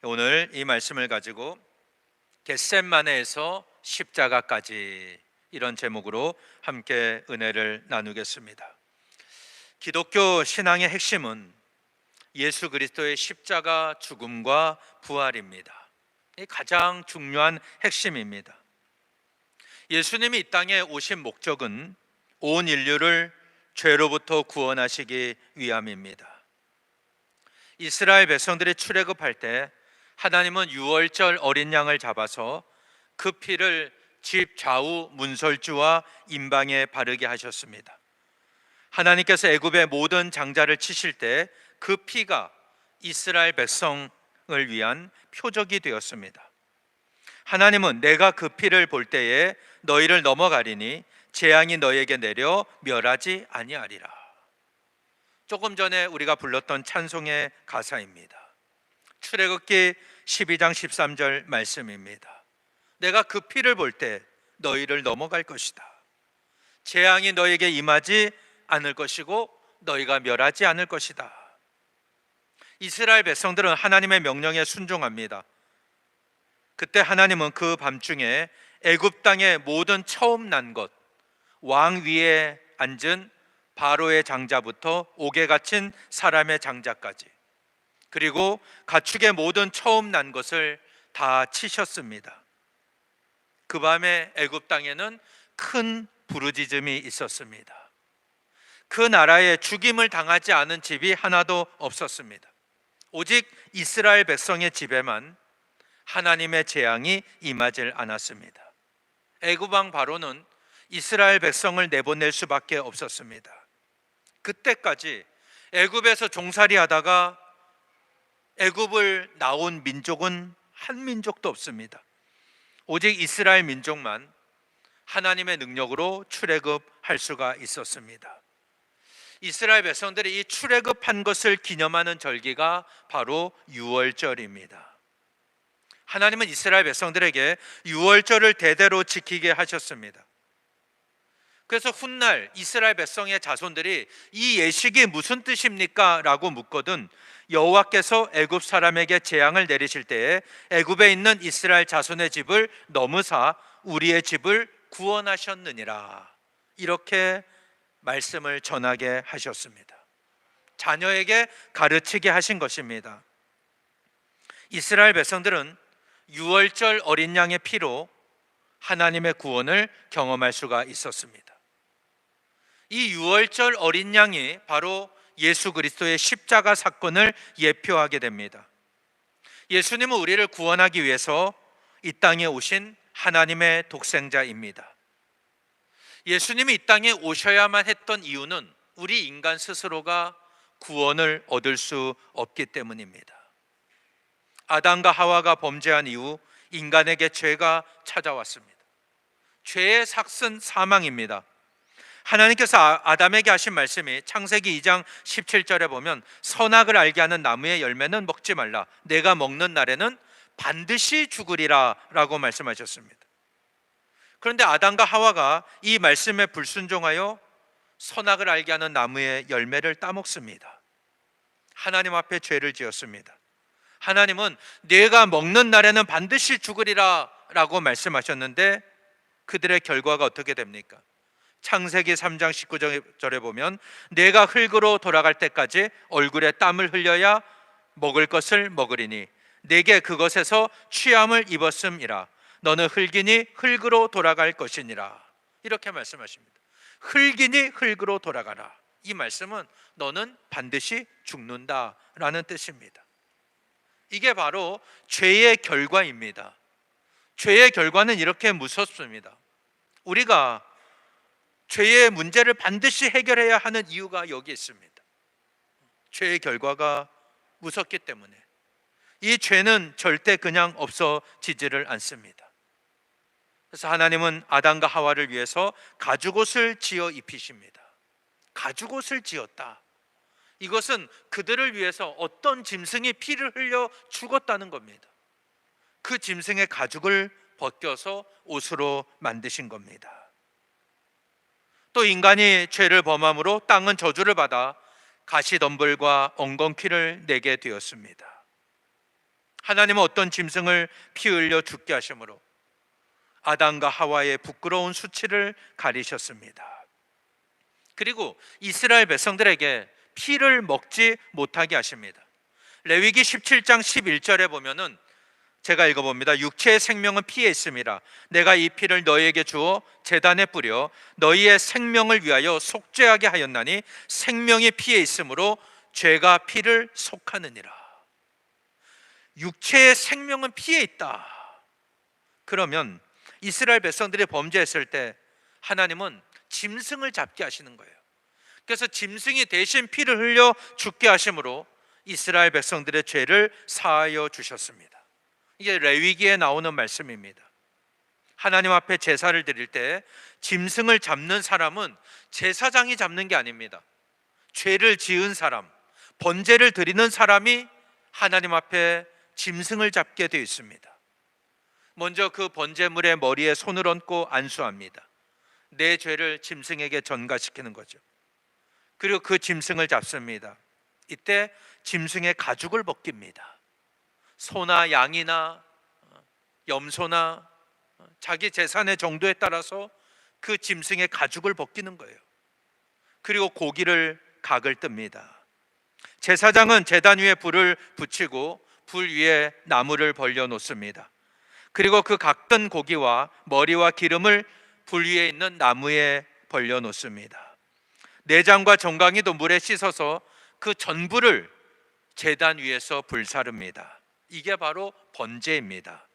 오늘 이 말씀을 가지고 겟셋마네에서 십자가까지, 이런 제목으로 함께 은혜를 나누겠습니다. 기독교 신앙의 핵심은 예수 그리스도의 십자가 죽음과 부활입니다. 이 가장 중요한 핵심입니다. 예수님이 이 땅에 오신 목적은 온 인류를 죄로부터 구원하시기 위함입니다. 이스라엘 백성들이 출애굽할 때 하나님은 유월절 어린 양을 잡아서 그 피를 집 좌우 문설주와 임방에 바르게 하셨습니다. 하나님께서 애굽의 모든 장자를 치실 때 그 피가 이스라엘 백성을 위한 표적이 되었습니다. 하나님은 내가 그 피를 볼 때에 너희를 넘어가리니 재앙이 너희에게 내려 멸하지 아니하리라. 조금 전에 우리가 불렀던 찬송의 가사입니다. 출애굽기 12장 13절 말씀입니다. 내가 그 피를 볼 때 너희를 넘어갈 것이다. 재앙이 너희에게 임하지 않을 것이고 너희가 멸하지 않을 것이다. 이스라엘 백성들은 하나님의 명령에 순종합니다. 그때 하나님은 그 밤중에 애굽 땅의 모든 처음 난 것, 왕 위에 앉은 바로의 장자부터 옥에 갇힌 사람의 장자까지, 그리고 가축의 모든 처음 난 것을 다 치셨습니다. 그 밤에 애굽 땅에는 큰 부르짖음이 있었습니다. 그 나라에 죽임을 당하지 않은 집이 하나도 없었습니다. 오직 이스라엘 백성의 집에만 하나님의 재앙이 임하지 않았습니다. 애굽 왕 바로는 이스라엘 백성을 내보낼 수밖에 없었습니다. 그때까지 애굽에서 종살이 하다가 애굽을 나온 민족은 한 민족도 없습니다. 오직 이스라엘 민족만 하나님의 능력으로 출애굽할 수가 있었습니다. 이스라엘 백성들이 이 출애굽한 것을 기념하는 절기가 바로 유월절입니다. 하나님은 이스라엘 백성들에게 유월절을 대대로 지키게 하셨습니다. 그래서 훗날 이스라엘 백성의 자손들이 이 예식이 무슨 뜻입니까? 라고 묻거든 여호와께서 애굽 사람에게 재앙을 내리실 때에 애굽에 있는 이스라엘 자손의 집을 넘으사 우리의 집을 구원하셨느니라, 이렇게 말씀을 전하게 하셨습니다. 자녀에게 가르치게 하신 것입니다. 이스라엘 백성들은 유월절 어린 양의 피로 하나님의 구원을 경험할 수가 있었습니다. 이 유월절 어린 양이 바로 예수 그리스도의 십자가 사건을 예표하게 됩니다. 예수님은 우리를 구원하기 위해서 이 땅에 오신 하나님의 독생자입니다. 예수님이 이 땅에 오셔야만 했던 이유는 우리 인간 스스로가 구원을 얻을 수 없기 때문입니다. 아담과 하와가 범죄한 이후 인간에게 죄가 찾아왔습니다. 죄의 삭은 사망입니다. 하나님께서 아담에게 하신 말씀이 창세기 2장 17절에 보면 선악을 알게 하는 나무의 열매는 먹지 말라, 내가 먹는 날에는 반드시 죽으리라 라고 말씀하셨습니다. 그런데 아담과 하와가 이 말씀에 불순종하여 선악을 알게 하는 나무의 열매를 따먹습니다. 하나님 앞에 죄를 지었습니다. 하나님은 내가 먹는 날에는 반드시 죽으리라 라고 말씀하셨는데 그들의 결과가 어떻게 됩니까? 창세기 3장 19절에 보면 내가 흙으로 돌아갈 때까지 얼굴에 땀을 흘려야 먹을 것을 먹으리니 내게 그것에서 취함을 입었음이라, 너는 흙이니 흙으로 돌아갈 것이니라, 이렇게 말씀하십니다. 흙이니 흙으로 돌아가라. 이 말씀은 너는 반드시 죽는다라는 뜻입니다. 이게 바로 죄의 결과입니다. 죄의 결과는 이렇게 무섭습니다. 우리가 죄의 문제를 반드시 해결해야 하는 이유가 여기 있습니다. 죄의 결과가 무섭기 때문에. 이 죄는 절대 그냥 없어지지를 않습니다. 그래서 하나님은 아담과 하와를 위해서 가죽옷을 지어 입히십니다. 가죽옷을 지었다. 이것은 그들을 위해서 어떤 짐승이 피를 흘려 죽었다는 겁니다. 그 짐승의 가죽을 벗겨서 옷으로 만드신 겁니다. 또 인간이 죄를 범함으로 땅은 저주를 받아 가시덤불과 엉겅퀴를 내게 되었습니다. 하나님은 어떤 짐승을 피 흘려 죽게 하심으로 아담과 하와의 부끄러운 수치를 가리셨습니다. 그리고 이스라엘 백성들에게 피를 먹지 못하게 하십니다. 레위기 17장 11절에 보면은 제가 읽어봅니다. 육체의 생명은 피에 있음이라. 내가 이 피를 너희에게 주어 제단에 뿌려 너희의 생명을 위하여 속죄하게 하였나니 생명이 피에 있으므로 죄가 피를 속하느니라. 육체의 생명은 피에 있다. 그러면 이스라엘 백성들이 범죄했을 때 하나님은 짐승을 잡게 하시는 거예요. 그래서 짐승이 대신 피를 흘려 죽게 하심으로 이스라엘 백성들의 죄를 사하여 주셨습니다. 이게 레위기에 나오는 말씀입니다. 하나님 앞에 제사를 드릴 때 짐승을 잡는 사람은 제사장이 잡는 게 아닙니다. 죄를 지은 사람, 번제를 드리는 사람이 하나님 앞에 짐승을 잡게 되어 있습니다. 먼저 그 번제물의 머리에 손을 얹고 안수합니다. 내 죄를 짐승에게 전가시키는 거죠. 그리고 그 짐승을 잡습니다. 이때 짐승의 가죽을 벗깁니다. 소나 양이나 염소나 자기 재산의 정도에 따라서 그 짐승의 가죽을 벗기는 거예요. 그리고 고기를 각을 뜹니다. 제사장은 제단 위에 불을 붙이고 불 위에 나무를 벌려 놓습니다. 그리고 그 각든 고기와 머리와 기름을 불 위에 있는 나무에 벌려 놓습니다. 내장과 정강이도 물에 씻어서 그 전부를 제단 위에서 불사릅니다. 이게 바로 번제입니다.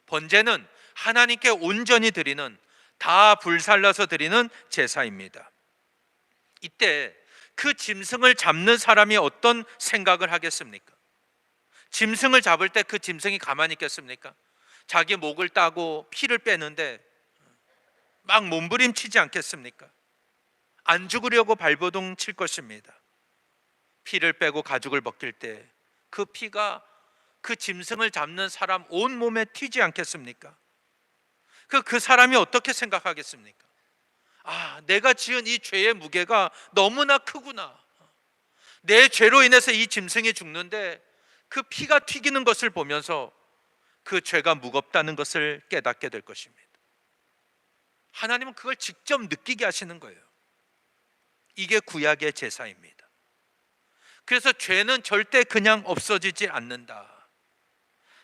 번제는 하나님께 온전히 드리는, 다 불살라서 드리는 제사입니다. 이때 그 짐승을 잡는 사람이 어떤 생각을 하겠습니까? 짐승을 잡을 때 그 짐승이 가만히 있겠습니까? 자기 목을 따고 피를 빼는데 막 몸부림치지 않겠습니까? 안 죽으려고 발버둥 칠 것입니다. 피를 빼고 가죽을 벗길 때 그 피가 그 짐승을 잡는 사람 온 몸에 튀지 않겠습니까? 그 사람이 어떻게 생각하겠습니까? 아, 내가 지은 이 죄의 무게가 너무나 크구나. 내 죄로 인해서 이 짐승이 죽는데 그 피가 튀기는 것을 보면서 그 죄가 무겁다는 것을 깨닫게 될 것입니다. 하나님은 그걸 직접 느끼게 하시는 거예요. 이게 구약의 제사입니다. 그래서 죄는 절대 그냥 없어지지 않는다.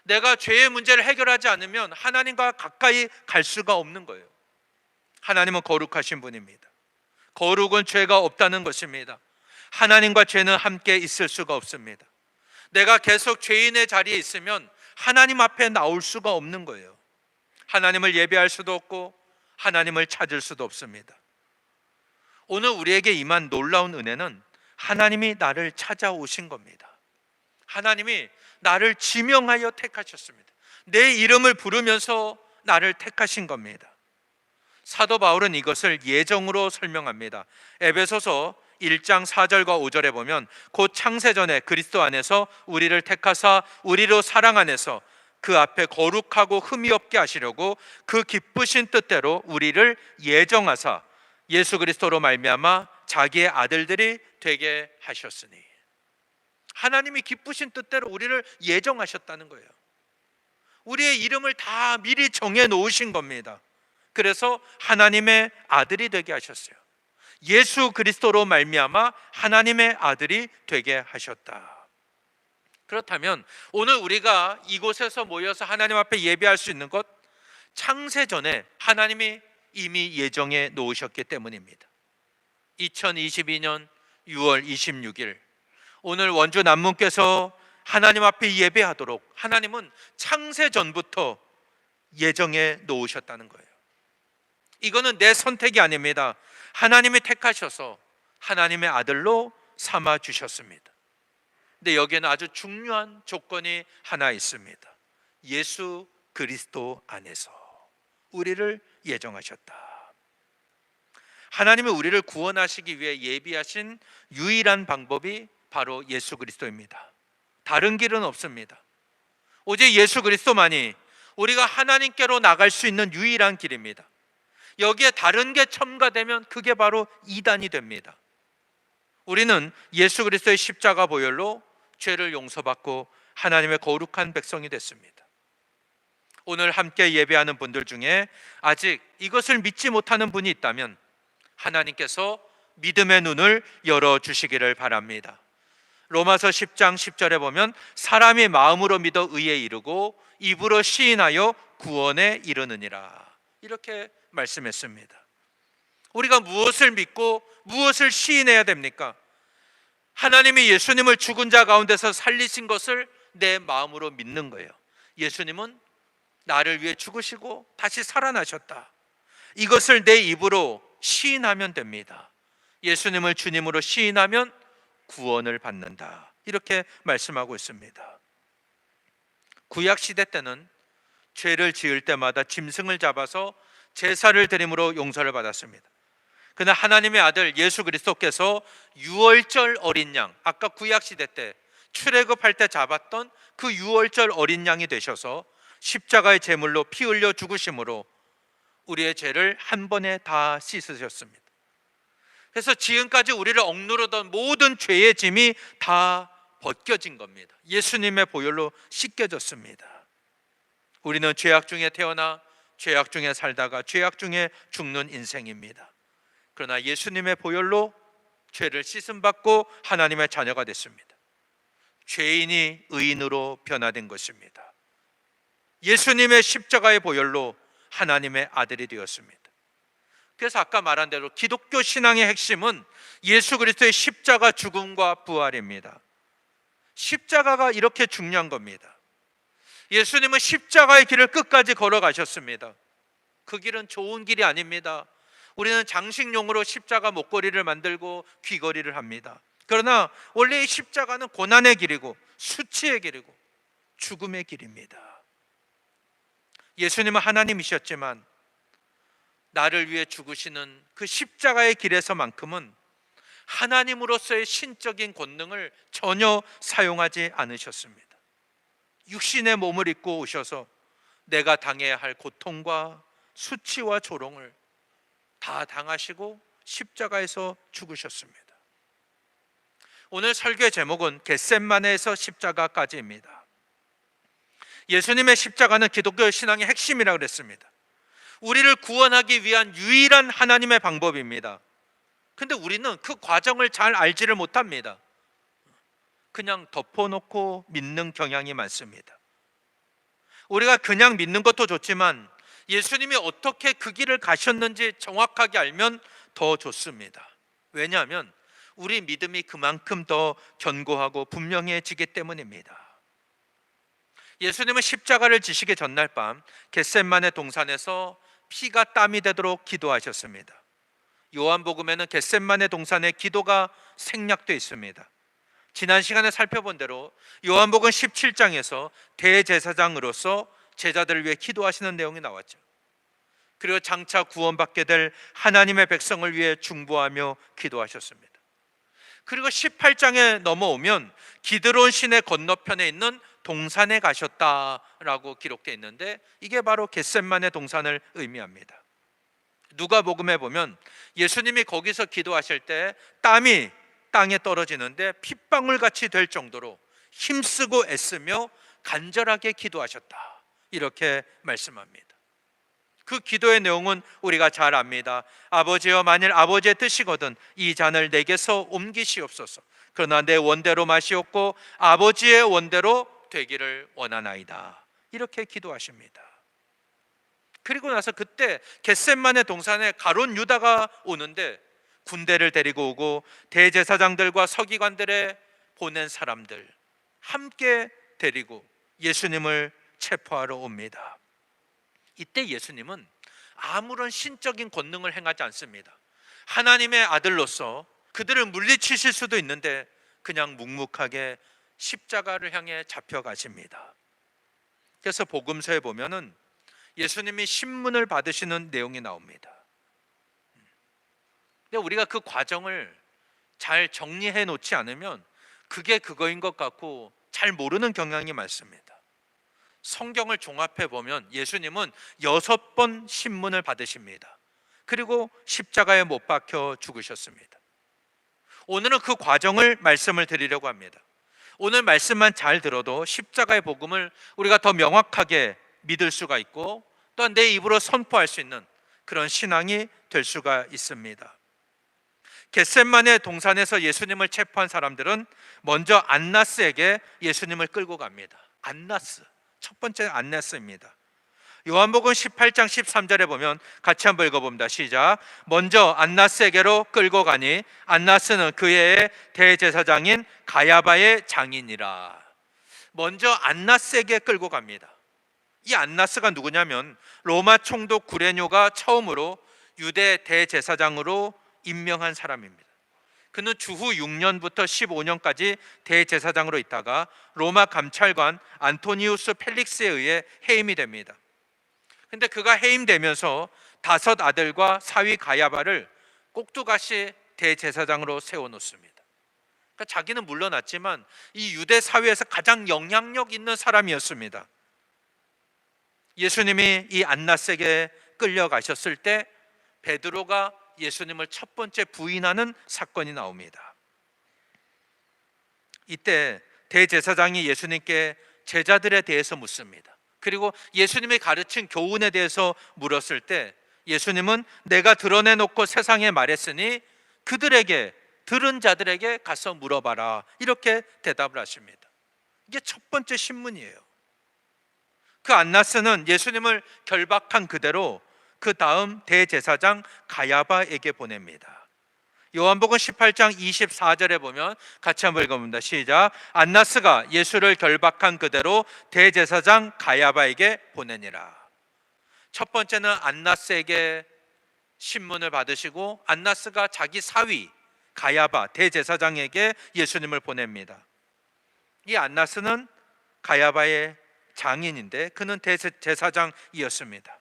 내가 죄의 문제를 해결하지 않으면 하나님과 가까이 갈 수가 없는 거예요. 하나님은 거룩하신 분입니다. 거룩은 죄가 없다는 것입니다. 하나님과 죄는 함께 있을 수가 없습니다. 내가 계속 죄인의 자리에 있으면 하나님 앞에 나올 수가 없는 거예요. 하나님을 예배할 수도 없고 하나님을 찾을 수도 없습니다. 오늘 우리에게 임한 놀라운 은혜는 하나님이 나를 찾아오신 겁니다. 하나님이 나를 지명하여 택하셨습니다. 내 이름을 부르면서 나를 택하신 겁니다. 사도 바울은 이것을 예정으로 설명합니다. 에베소서 1장 4절과 5절에 보면 곧 창세전에 그리스도 안에서 우리를 택하사 우리로 사랑 안에서 그 앞에 거룩하고 흠이 없게 하시려고 그 기쁘신 뜻대로 우리를 예정하사 예수 그리스도로 말미암아 자기의 아들들이 되게 하셨으니, 하나님이 기쁘신 뜻대로 우리를 예정하셨다는 거예요. 우리의 이름을 다 미리 정해 놓으신 겁니다. 그래서 하나님의 아들이 되게 하셨어요. 예수 그리스도로 말미암아 하나님의 아들이 되게 하셨다. 그렇다면 오늘 우리가 이곳에서 모여서 하나님 앞에 예배할 수 있는 것, 창세전에 하나님이 이미 예정해 놓으셨기 때문입니다. 2022년 6월 26일 오늘 원주 남문께서 하나님 앞에 예배하도록 하나님은 창세전부터 예정해 놓으셨다는 거예요. 이거는 내 선택이 아닙니다. 하나님이 택하셔서 하나님의 아들로 삼아 주셨습니다. 근데 여기에는 아주 중요한 조건이 하나 있습니다. 예수 그리스도 안에서 우리를 예정하셨다. 하나님이 우리를 구원하시기 위해 예비하신 유일한 방법이 바로 예수 그리스도입니다. 다른 길은 없습니다. 오직 예수 그리스도만이 우리가 하나님께로 나갈 수 있는 유일한 길입니다. 여기에 다른 게 첨가되면 그게 바로 이단이 됩니다. 우리는 예수 그리스도의 십자가 보혈로 죄를 용서받고 하나님의 거룩한 백성이 됐습니다. 오늘 함께 예배하는 분들 중에 아직 이것을 믿지 못하는 분이 있다면 하나님께서 믿음의 눈을 열어주시기를 바랍니다. 로마서 10장 10절에 보면 사람이 마음으로 믿어 의에 이르고 입으로 시인하여 구원에 이르느니라, 이렇게 말씀했습니다. 우리가 무엇을 믿고 무엇을 시인해야 됩니까? 하나님이 예수님을 죽은 자 가운데서 살리신 것을 내 마음으로 믿는 거예요. 예수님은 나를 위해 죽으시고 다시 살아나셨다, 이것을 내 입으로 시인하면 됩니다. 예수님을 주님으로 시인하면 구원을 받는다, 이렇게 말씀하고 있습니다. 구약 시대 때는 죄를 지을 때마다 짐승을 잡아서 제사를 드림으로 용서를 받았습니다. 그러나 하나님의 아들 예수 그리스도께서 유월절 어린 양, 아까 구약 시대 때 출애굽할 때 잡았던 그 유월절 어린 양이 되셔서 십자가의 제물로 피 흘려 죽으심으로 우리의 죄를 한 번에 다 씻으셨습니다. 그래서 지금까지 우리를 억누르던 모든 죄의 짐이 다 벗겨진 겁니다. 예수님의 보혈로 씻겨졌습니다. 우리는 죄악 중에 태어나 죄악 중에 살다가 죄악 중에 죽는 인생입니다. 그러나 예수님의 보혈로 죄를 씻음받고 하나님의 자녀가 됐습니다. 죄인이 의인으로 변화된 것입니다. 예수님의 십자가의 보혈로 하나님의 아들이 되었습니다. 그래서 아까 말한 대로 기독교 신앙의 핵심은 예수 그리스도의 십자가 죽음과 부활입니다. 십자가가 이렇게 중요한 겁니다. 예수님은 십자가의 길을 끝까지 걸어가셨습니다. 그 길은 좋은 길이 아닙니다. 우리는 장식용으로 십자가 목걸이를 만들고 귀걸이를 합니다. 그러나 원래 이 십자가는 고난의 길이고 수치의 길이고 죽음의 길입니다. 예수님은 하나님이셨지만 나를 위해 죽으시는 그 십자가의 길에서만큼은 하나님으로서의 신적인 권능을 전혀 사용하지 않으셨습니다. 육신의 몸을 입고 오셔서 내가 당해야 할 고통과 수치와 조롱을 다 당하시고 십자가에서 죽으셨습니다. 오늘 설교의 제목은 겟셋마네에서 십자가까지입니다. 예수님의 십자가는 기독교 신앙의 핵심이라고 그랬습니다. 우리를 구원하기 위한 유일한 하나님의 방법입니다. 근데 우리는 그 과정을 잘 알지를 못합니다. 그냥 덮어놓고 믿는 경향이 많습니다. 우리가 그냥 믿는 것도 좋지만 예수님이 어떻게 그 길을 가셨는지 정확하게 알면 더 좋습니다. 왜냐하면 우리 믿음이 그만큼 더 견고하고 분명해지기 때문입니다. 예수님은 십자가를 지시기 전날 밤 겟셋마네 동산에서 피가 땀이 되도록 기도하셨습니다. 요한복음에는 겟셋마네 동산의 기도가 생략되어 있습니다. 지난 시간에 살펴본 대로 요한복음 17장에서 대제사장으로서 제자들을 위해 기도하시는 내용이 나왔죠. 그리고 장차 구원받게 될 하나님의 백성을 위해 중보하며 기도하셨습니다. 그리고 18장에 넘어오면 기드론 시내 건너편에 있는 동산에 가셨다라고 기록되어 있는데 이게 바로 겟셋마네 동산을 의미합니다. 누가복음에 보면 예수님이 거기서 기도하실 때 땀이 땅에 떨어지는데 핏방울같이 될 정도로 힘쓰고 애쓰며 간절하게 기도하셨다, 이렇게 말씀합니다. 그 기도의 내용은 우리가 잘 압니다. 아버지여, 만일 아버지의 뜻이거든 이 잔을 내게서 옮기시옵소서. 그러나 내 원대로 마시옵고 아버지의 원대로 되기를 원하나이다, 이렇게 기도하십니다. 그리고 나서 그때 겟셋마네 동산에 가룟 유다가 오는데 군대를 데리고 오고 대제사장들과 서기관들의 보낸 사람들 함께 데리고 예수님을 체포하러 옵니다. 이때 예수님은 아무런 신적인 권능을 행하지 않습니다. 하나님의 아들로서 그들을 물리치실 수도 있는데 그냥 묵묵하게 십자가를 향해 잡혀가십니다. 그래서 복음서에 보면은 예수님이 신문을 받으시는 내용이 나옵니다. 근데 우리가 그 과정을 잘 정리해 놓지 않으면 그게 그거인 것 같고 잘 모르는 경향이 많습니다. 성경을 종합해 보면 예수님은 6번 신문을 받으십니다. 그리고 십자가에 못 박혀 죽으셨습니다. 오늘은 그 과정을 말씀을 드리려고 합니다. 오늘 말씀만 잘 들어도 십자가의 복음을 우리가 더 명확하게 믿을 수가 있고 또한 내 입으로 선포할 수 있는 그런 신앙이 될 수가 있습니다. 겟셋만의 동산에서 예수님을 체포한 사람들은 먼저 안나스에게 예수님을 끌고 갑니다. 안나스, 첫 번째 안나스입니다. 요한복음 18장 13절에 보면 같이 한번 읽어봅니다. 시작. 먼저 안나스에게로 끌고 가니 안나스는 그의 대제사장인 가야바의 장인이라. 먼저 안나스에게 끌고 갑니다. 이 안나스가 누구냐면 로마 총독 구레뇨가 처음으로 유대 대제사장으로 임명한 사람입니다. 그는 주후 6년부터 15년까지 대제사장으로 있다가 로마 감찰관 안토니우스 펠릭스에 의해 해임이 됩니다. 근데 그가 해임되면서 5 아들과 사위 가야바를 꼭두가시 대제사장으로 세워놓습니다. 그러니까 자기는 물러났지만 이 유대 사회에서 가장 영향력 있는 사람이었습니다. 예수님이 이 안나스에게 끌려가셨을 때 베드로가 예수님을 첫 번째 부인하는 사건이 나옵니다. 이때 대제사장이 예수님께 제자들에 대해서 묻습니다. 그리고 예수님이 가르친 교훈에 대해서 물었을 때 예수님은 내가 드러내놓고 세상에 말했으니 그들에게, 들은 자들에게 가서 물어봐라, 이렇게 대답을 하십니다. 이게 첫 번째 신문이에요. 그 안나스는 예수님을 결박한 그대로 그 다음 대제사장 가야바에게 보냅니다. 요한복음 18장 24절에 보면 같이 한번 읽어봅니다. 시작. 안나스가 예수를 결박한 그대로 대제사장 가야바에게 보내니라. 첫 번째는 안나스에게 신문을 받으시고 안나스가 자기 사위 가야바 대제사장에게 예수님을 보냅니다. 이 안나스는 가야바의 장인인데 그는 대제사장이었습니다.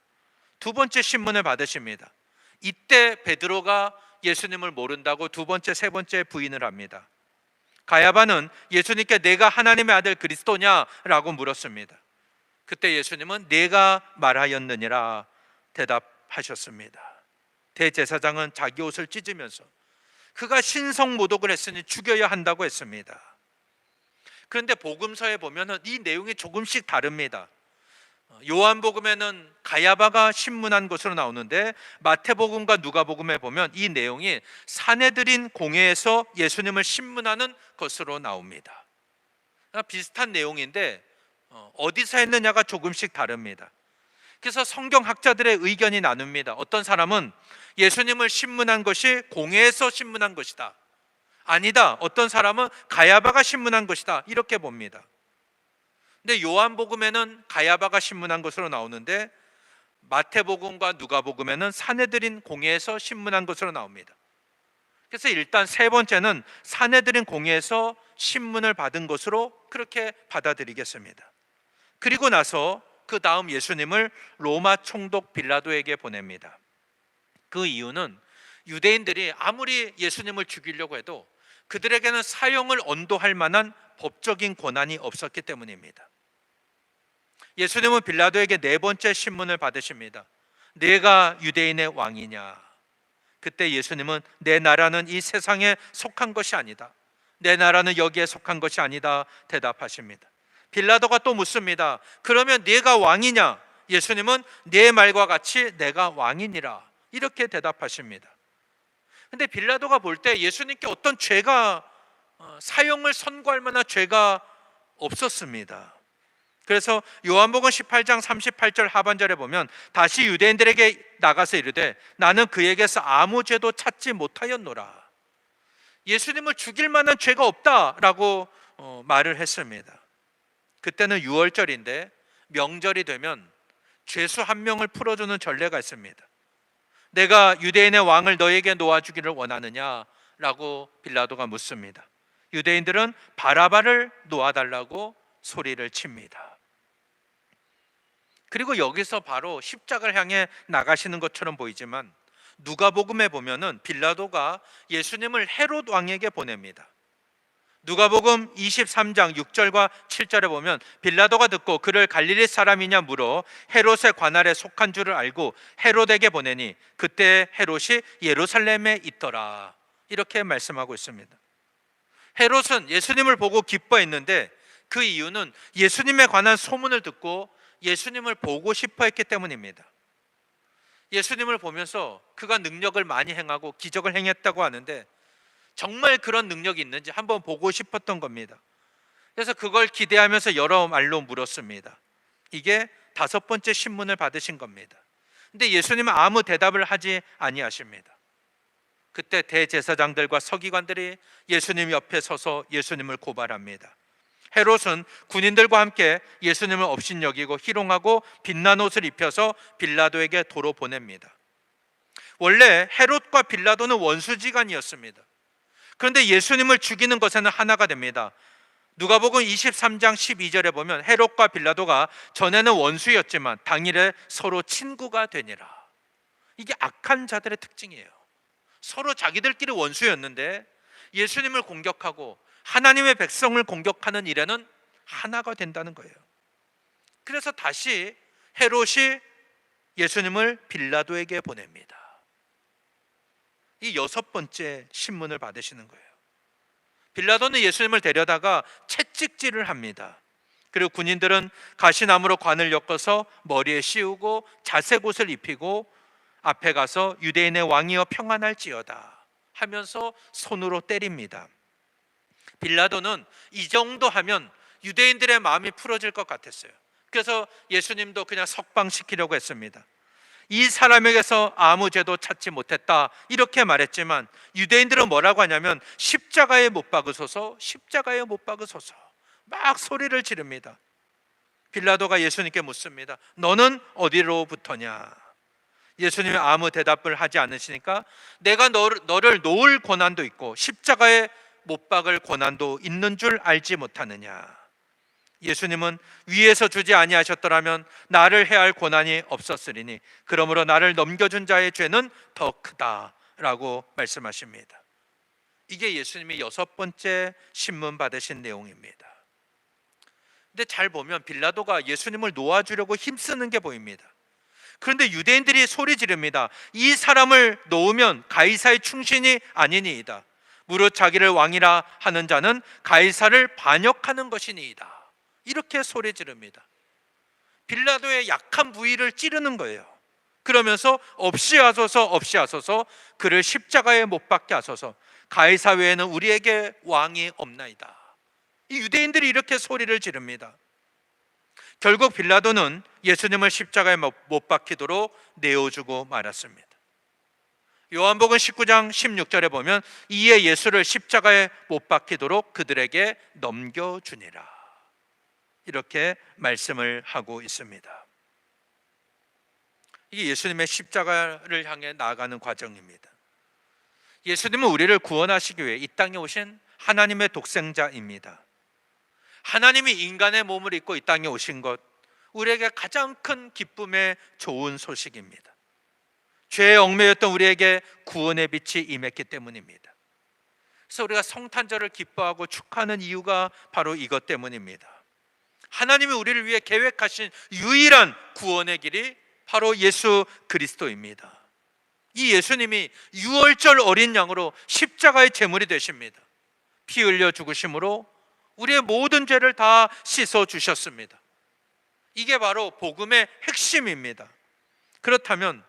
두 번째 신문을 받으십니다. 이때 베드로가 예수님을 모른다고 두 번째, 세 번째 부인을 합니다. 가야바는 예수님께 내가 하나님의 아들 그리스도냐라고 물었습니다. 그때 예수님은 내가 말하였느니라 대답하셨습니다. 대제사장은 자기 옷을 찢으면서 그가 신성모독을 했으니 죽여야 한다고 했습니다. 그런데 복음서에 보면 이 내용이 조금씩 다릅니다. 요한복음에는 가야바가 신문한 것으로 나오는데 마태복음과 누가복음에 보면 이 내용이 산헤드린 공회에서 예수님을 신문하는 것으로 나옵니다. 비슷한 내용인데 어디서 했느냐가 조금씩 다릅니다. 그래서 성경학자들의 의견이 나눕니다. 어떤 사람은 예수님을 신문한 것이 공회에서 신문한 것이다, 아니다, 어떤 사람은 가야바가 신문한 것이다, 이렇게 봅니다. 근데 요한복음에는 가야바가 신문한 것으로 나오는데 마태복음과 누가복음에는 산헤드린 공회에서 신문한 것으로 나옵니다. 그래서 일단 세 번째는 산헤드린 공회에서 신문을 받은 것으로 그렇게 받아들이겠습니다. 그리고 나서 그 다음 예수님을 로마 총독 빌라도에게 보냅니다. 그 이유는 유대인들이 아무리 예수님을 죽이려고 해도 그들에게는 사형을 언도할 만한 법적인 권한이 없었기 때문입니다. 예수님은 빌라도에게 네 번째 신문을 받으십니다. 내가 유대인의 왕이냐? 그때 예수님은 내 나라는 이 세상에 속한 것이 아니다, 내 나라는 여기에 속한 것이 아니다 대답하십니다. 빌라도가 또 묻습니다. 그러면 네가 왕이냐? 예수님은 네 말과 같이 내가 왕이니라, 이렇게 대답하십니다. 근데 빌라도가 볼 때 예수님께 어떤 죄가, 사형을 선고할 만한 죄가 없었습니다. 그래서 요한복음 18장 38절 하반절에 보면 다시 유대인들에게 나가서 이르되 나는 그에게서 아무 죄도 찾지 못하였노라. 예수님을 죽일 만한 죄가 없다라고 말을 했습니다. 그때는 유월절인데 명절이 되면 죄수 한 명을 풀어주는 전례가 있습니다. 내가 유대인의 왕을 너에게 놓아주기를 원하느냐라고 빌라도가 묻습니다. 유대인들은 바라바를 놓아달라고 소리를 칩니다. 그리고 여기서 바로 십자가를 향해 나가시는 것처럼 보이지만 누가복음에 보면은 빌라도가 예수님을 헤롯 왕에게 보냅니다. 누가복음 23장 6절과 7절에 보면 빌라도가 듣고 그를 갈릴리 사람이냐 물어 헤롯의 관할에 속한 줄을 알고 헤롯에게 보내니 그때 헤롯이 예루살렘에 있더라, 이렇게 말씀하고 있습니다. 헤롯은 예수님을 보고 기뻐했는데 그 이유는 예수님에 관한 소문을 듣고 예수님을 보고 싶어 했기 때문입니다. 예수님을 보면서 그가 능력을 많이 행하고 기적을 행했다고 하는데 정말 그런 능력이 있는지 한번 보고 싶었던 겁니다. 그래서 그걸 기대하면서 여러 말로 물었습니다. 이게 5번째 신문을 받으신 겁니다. 근데 예수님은 아무 대답을 하지 아니하십니다. 그때 대제사장들과 서기관들이 예수님 옆에 서서 예수님을 고발합니다. 헤롯은 군인들과 함께 예수님을 업신여기고 희롱하고 빛난 옷을 입혀서 빌라도에게 도로 보냅니다. 원래 헤롯과 빌라도는 원수지간이었습니다. 그런데 예수님을 죽이는 것에는 하나가 됩니다. 누가복음 23장 12절에 보면 헤롯과 빌라도가 전에는 원수였지만 당일에 서로 친구가 되니라. 이게 악한 자들의 특징이에요. 서로 자기들끼리 원수였는데 예수님을 공격하고 하나님의 백성을 공격하는 일에는 하나가 된다는 거예요. 그래서 다시 헤롯이 예수님을 빌라도에게 보냅니다. 이 6번째 신문을 받으시는 거예요. 빌라도는 예수님을 데려다가 채찍질을 합니다. 그리고 군인들은 가시나무로 관을 엮어서 머리에 씌우고 자색 옷을 입히고 앞에 가서 유대인의 왕이여 평안할지어다 하면서 손으로 때립니다. 빌라도는 이 정도 하면 유대인들의 마음이 풀어질 것 같았어요. 그래서 예수님도 그냥 석방시키려고 했습니다. 이 사람에게서 아무 죄도 찾지 못했다 이렇게 말했지만 유대인들은 뭐라고 하냐면 십자가에 못 박으소서, 십자가에 못 박으소서 막 소리를 지릅니다. 빌라도가 예수님께 묻습니다. 너는 어디로부터냐? 예수님이 아무 대답을 하지 않으시니까 내가 너를 놓을 권한도 있고 십자가에 못 박을 권한도 있는 줄 알지 못하느냐? 예수님은 위에서 주지 아니하셨더라면 나를 해할 권한이 없었으리니 그러므로 나를 넘겨준 자의 죄는 더 크다라고 말씀하십니다. 이게 예수님이 6번째 신문 받으신 내용입니다. 근데 잘 보면 빌라도가 예수님을 놓아주려고 힘쓰는 게 보입니다. 그런데 유대인들이 소리 지릅니다. 이 사람을 놓으면 가이사의 충신이 아니니이다. 무릇 자기를 왕이라 하는 자는 가이사를 반역하는 것이니이다. 이렇게 소리 지릅니다. 빌라도의 약한 부위를 찌르는 거예요. 그러면서 없이 하소서 없이 하소서 그를 십자가에 못 박게 하소서 가이사 외에는 우리에게 왕이 없나이다. 이 유대인들이 이렇게 소리를 지릅니다. 결국 빌라도는 예수님을 십자가에 못 박히도록 내어주고 말았습니다. 요한복음 19장 16절에 보면 이에 예수를 십자가에 못 박히도록 그들에게 넘겨주니라 이렇게 말씀을 하고 있습니다. 이게 예수님의 십자가를 향해 나아가는 과정입니다. 예수님은 우리를 구원하시기 위해 이 땅에 오신 하나님의 독생자입니다. 하나님이 인간의 몸을 입고 이 땅에 오신 것, 우리에게 가장 큰 기쁨의 좋은 소식입니다. 죄에 얽매였던 우리에게 구원의 빛이 임했기 때문입니다. 그래서 우리가 성탄절을 기뻐하고 축하하는 이유가 바로 이것 때문입니다. 하나님이 우리를 위해 계획하신 유일한 구원의 길이 바로 예수 그리스도입니다. 이 예수님이 유월절 어린 양으로 십자가의 제물이 되십니다. 피 흘려 죽으심으로 우리의 모든 죄를 다 씻어 주셨습니다. 이게 바로 복음의 핵심입니다. 그렇다면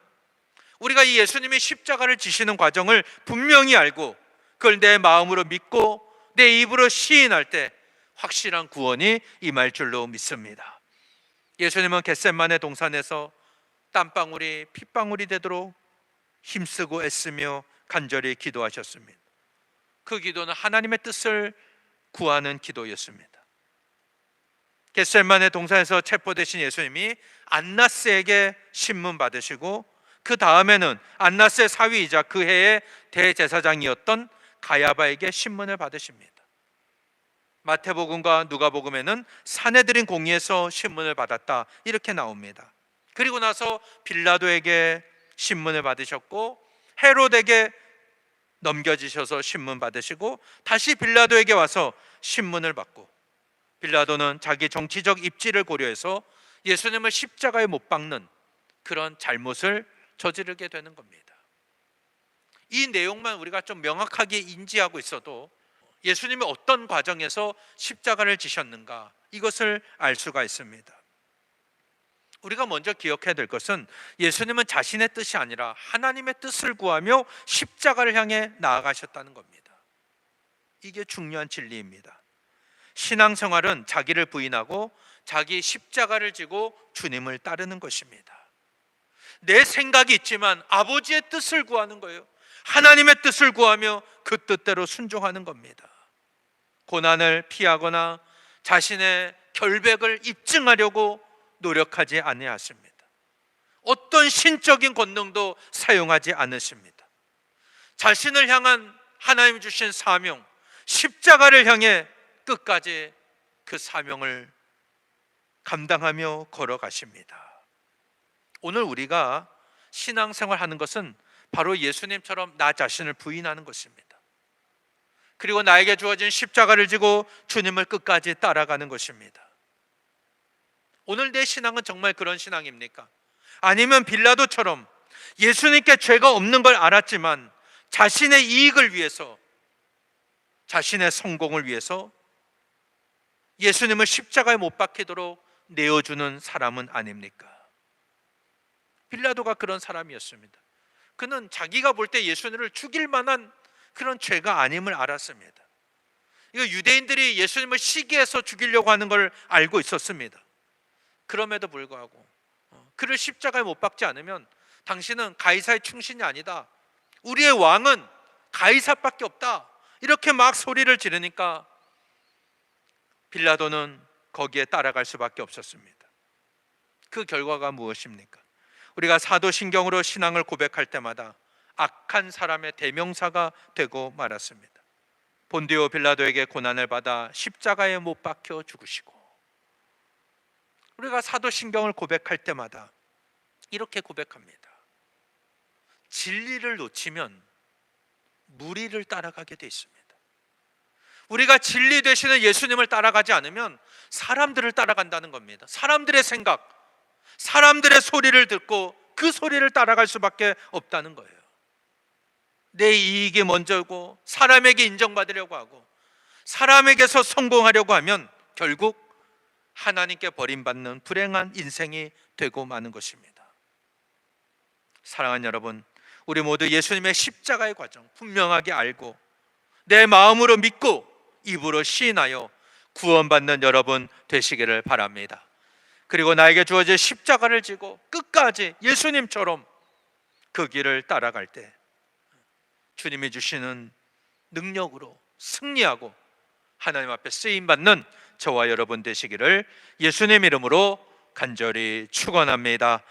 우리가 이 예수님이 십자가를 지시는 과정을 분명히 알고 그걸 내 마음으로 믿고 내 입으로 시인할 때 확실한 구원이 임할 줄로 믿습니다. 예수님은 겟세마네 동산에서 땀방울이 핏방울이 되도록 힘쓰고 애쓰며 간절히 기도하셨습니다. 그 기도는 하나님의 뜻을 구하는 기도였습니다. 겟세마네 동산에서 체포되신 예수님이 안나스에게 신문 받으시고 그 다음에는 안나스의 사위이자 그 해의 대제사장이었던 가야바에게 신문을 받으십니다. 마태복음과 누가복음에는 사내들인 공의에서 신문을 받았다 이렇게 나옵니다. 그리고 나서 빌라도에게 신문을 받으셨고 헤롯에게 넘겨지셔서 신문 받으시고 다시 빌라도에게 와서 신문을 받고 빌라도는 자기 정치적 입지를 고려해서 예수님을 십자가에 못 박는 그런 잘못을 저지르게 되는 겁니다. 이 내용만 우리가 좀 명확하게 인지하고 있어도 예수님이 어떤 과정에서 십자가를 지셨는가, 이것을 알 수가 있습니다. 우리가 먼저 기억해야 될 것은 예수님은 자신의 뜻이 아니라 하나님의 뜻을 구하며 십자가를 향해 나아가셨다는 겁니다. 이게 중요한 진리입니다. 신앙생활은 자기를 부인하고 자기 십자가를 지고 주님을 따르는 것입니다. 내 생각이 있지만 아버지의 뜻을 구하는 거예요. 하나님의 뜻을 구하며 그 뜻대로 순종하는 겁니다. 고난을 피하거나 자신의 결백을 입증하려고 노력하지 아니하십니다. 어떤 신적인 권능도 사용하지 않으십니다. 자신을 향한 하나님 주신 사명, 십자가를 향해 끝까지 그 사명을 감당하며 걸어가십니다. 오늘 우리가 신앙생활 하는 것은 바로 예수님처럼 나 자신을 부인하는 것입니다. 그리고 나에게 주어진 십자가를 지고 주님을 끝까지 따라가는 것입니다. 오늘 내 신앙은 정말 그런 신앙입니까? 아니면 빌라도처럼 예수님께 죄가 없는 걸 알았지만 자신의 이익을 위해서, 자신의 성공을 위해서 예수님을 십자가에 못 박히도록 내어주는 사람은 아닙니까? 빌라도가 그런 사람이었습니다. 그는 자기가 볼 때 예수님을 죽일 만한 그런 죄가 아님을 알았습니다. 이거 유대인들이 예수님을 시기해서 죽이려고 하는 걸 알고 있었습니다. 그럼에도 불구하고 그를 십자가에 못 박지 않으면 당신은 가이사의 충신이 아니다, 우리의 왕은 가이사밖에 없다, 이렇게 막 소리를 지르니까 빌라도는 거기에 따라갈 수밖에 없었습니다. 그 결과가 무엇입니까? 우리가 사도신경으로 신앙을 고백할 때마다 악한 사람의 대명사가 되고 말았습니다. 본디오 빌라도에게 고난을 받아 십자가에 못 박혀 죽으시고, 우리가 사도신경을 고백할 때마다 이렇게 고백합니다. 진리를 놓치면 무리를 따라가게 돼 있습니다. 우리가 진리 되시는 예수님을 따라가지 않으면 사람들을 따라간다는 겁니다. 사람들의 생각, 사람들의 소리를 듣고 그 소리를 따라갈 수밖에 없다는 거예요. 내 이익이 먼저고 사람에게 인정받으려고 하고 사람에게서 성공하려고 하면 결국 하나님께 버림받는 불행한 인생이 되고 마는 것입니다. 사랑하는 여러분, 우리 모두 예수님의 십자가의 과정 분명하게 알고 내 마음으로 믿고 입으로 시인하여 구원받는 여러분 되시기를 바랍니다. 그리고 나에게 주어진 십자가를 지고 끝까지 예수님처럼 그 길을 따라갈 때 주님이 주시는 능력으로 승리하고 하나님 앞에 쓰임받는 저와 여러분 되시기를 예수님 이름으로 간절히 축원합니다.